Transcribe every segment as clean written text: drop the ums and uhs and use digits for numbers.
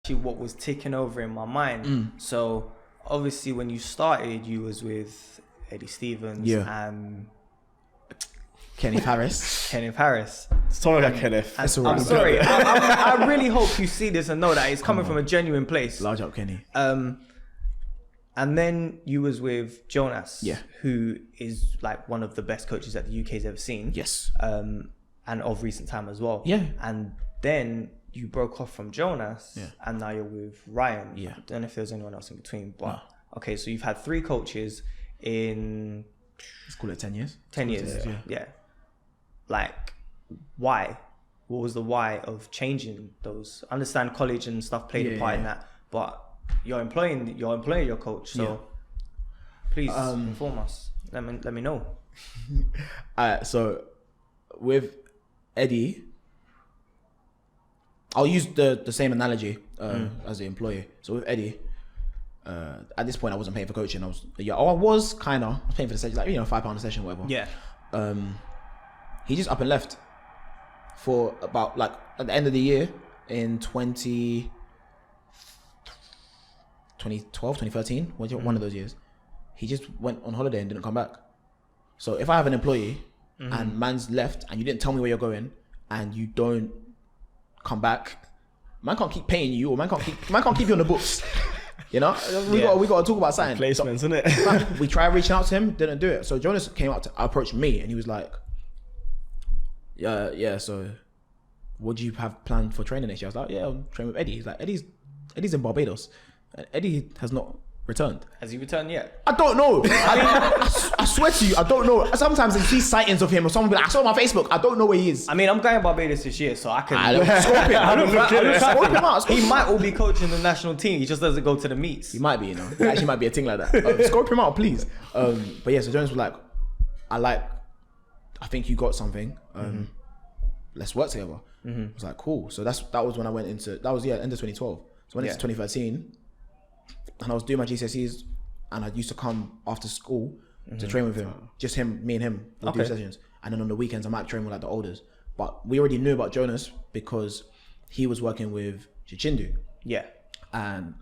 actually what was ticking over in my mind. So obviously when you started, you was with Eddie Stevens and Kenneth Harris. Kenneth Harris. Sorry, Kenneth. I'm sorry. I really hope you see this and know that it's coming from a genuine place. Large up, Kenny. And then you was with Jonas, Yeah. who is like one of the best coaches that the UK's ever seen. Yes. And of recent time as well. Yeah. And then you broke off from Jonas, and now you're with Ryan. Yeah. I don't know if there's anyone else in between, but okay, so you've had 3 coaches in... Let's call it 10 years. 10 years, yeah. Like, why? What was the why of changing those? I understand college and stuff played a part in that, but you're employing your coach, so please inform us. Let me know. So with Eddie, I'll use the same analogy as the employee. So with Eddie, at this point I wasn't paying for coaching. I was paying for the session, like £5 a session, whatever. Yeah. He just up and left for about like at the end of the year in 2012, 2013, one of those years. He just went on holiday and didn't come back. So if I have an employee and man's left and you didn't tell me where you're going and you don't come back, man can't keep paying you, or man can't keep you on the books. We got to talk about something. Placements, isn't it? We tried reaching out to him, didn't do it. So Jonas came up to approach me and he was like, yeah, so what do you have planned for training next year? I was like, yeah, I'll train with Eddie. He's like, Eddie's in Barbados. And Eddie has not returned. Has he returned yet? I don't know. I swear to you, I don't know. Sometimes I see sightings of him, or someone be like, I saw him on Facebook. I don't know where he is. I mean, I'm going to Barbados this year, so I can scope him out. He might all be coaching the national team. He just doesn't go to the meets. He might be, It actually might be a thing like that. Scope him out, please. But yeah, so Jonas was like, I think you got something. Let's work together. I was like, cool. So that was when I went into, end of 2012. So I went into 2013 and I was doing my GCSEs and I used to come after school to train with him. Just me and him would do sessions. And then on the weekends I might train with like the olders. But we already knew about Jonas because he was working with Chichindu. Yeah. And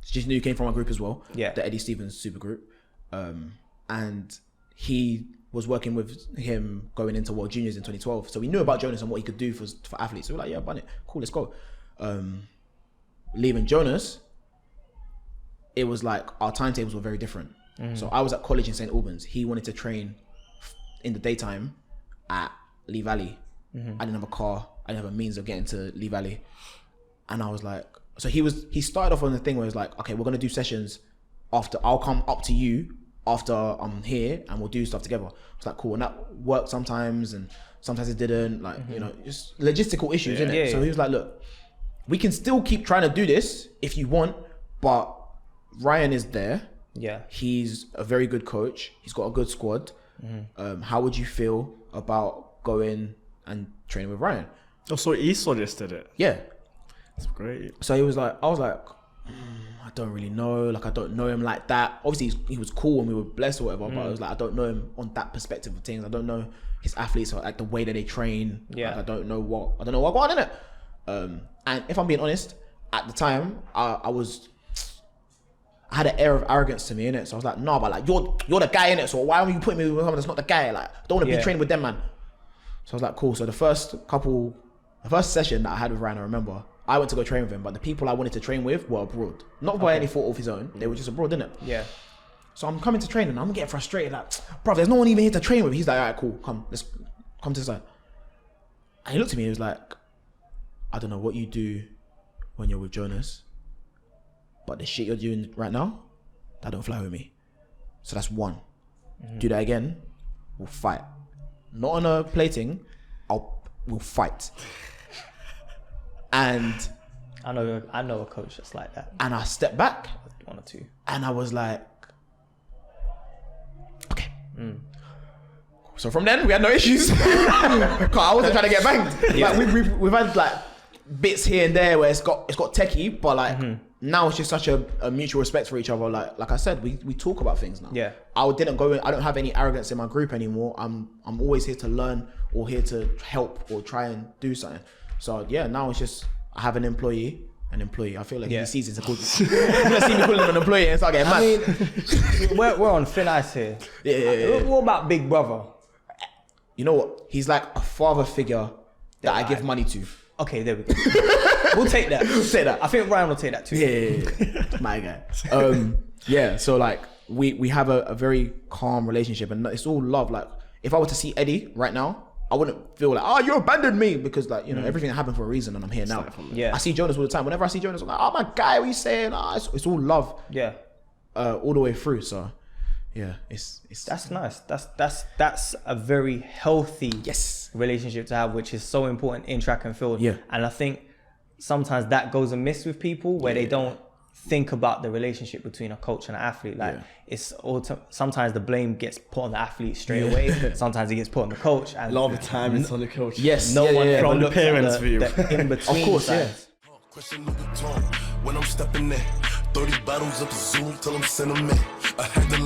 Chichindu came from our group as well. Yeah. The Eddie Stevens super group. And he was working with him going into World Juniors in 2012. So we knew about Jonas and what he could do for athletes. So we're like, yeah, bun it. Cool, let's go. Leaving Jonas, it was like our timetables were very different. So I was at college in St. Albans. He wanted to train in the daytime at Lee Valley. I didn't have a car. I didn't have a means of getting to Lee Valley. And I was like, so he started off on the thing where he was like, okay, we're going to do sessions after, I'll come up to you after I'm here and we'll do stuff together. It's like, cool. And that worked sometimes and sometimes it didn't, like, just logistical issues, innit? Yeah, so he was like, look, we can still keep trying to do this if you want, but Ryan is there. Yeah. He's a very good coach. He's got a good squad. How would you feel about going and training with Ryan? Oh, so he suggested it. Yeah. That's great. So I was like, I don't really know. Like, I don't know him like that. Obviously, he was cool and we were blessed or whatever, but I was like, I don't know him on that perspective of things. I don't know his athletes or like the way that they train. Yeah. Like, I don't know what going on in it. And if I'm being honest, at the time, I had an air of arrogance to me, innit? So I was like, no, but like, you're the guy, innit? So why are you putting me with someone that's not the guy? Like, I don't want to be training with them, man. So I was like, cool. So the first session that I had with Ryan, I remember, I went to go train with him, but the people I wanted to train with were abroad. Not by any fault of his own. They were just abroad, innit? Yeah. So I'm coming to train and I'm getting frustrated. Like, bro, there's no one even here to train with. He's like, all right, cool. Come, let's come to the side. And he looked at me, he was like, I don't know what you do when you're with Jonas, but the shit you're doing right now, that don't fly with me. So that's one. Do that again, we'll fight. Not on a plating, we'll fight. And I know a coach that's like that. And I stepped back. One or two. And I was like, okay. So from then we had no issues. Cause I wasn't trying to get banged. Yeah. Like we've had like bits here and there where it's got techie, but like now it's just such a mutual respect for each other. Like I said, we talk about things now. Yeah. I don't have any arrogance in my group anymore. I'm always here to learn or here to help or try and do something. So yeah, now it's just I have an employee an employee. I feel like Yeah. he sees it's a good. He's gonna see me calling him an employee and start getting mad. I mean, we're on thin ice here. Yeah. What about Big Brother? You know what? He's like a father figure that I give money to. Okay, there we go. We'll take that. Say that. I think Ryan will take that too. Yeah. My guy. Yeah. So like we have a very calm relationship, and it's all love. Like if I were to see Eddie right now, I wouldn't feel like, oh, you abandoned me, because like, you know, everything happened for a reason and I'm here now. Yeah. I see Jonas all the time. Whenever I see Jonas, I'm like, oh my guy, what are you saying? Oh, it's all love. Yeah. All the way through. So yeah, it's That's nice. That's a very healthy relationship to have, which is so important in track and field. Yeah. And I think sometimes that goes amiss with people where they don't think about the relationship between a coach and an athlete. Like it's sometimes the blame gets put on the athlete straight away. Sometimes it gets put on the coach. And A lot of the time it's on the coach. Yes. no one ever From the looks at parents' view. the in between. Of course, sides. Question Louis Vuitton. When I'm stepping in, 30 bottles of the Zoom till I'm sentimental. I had to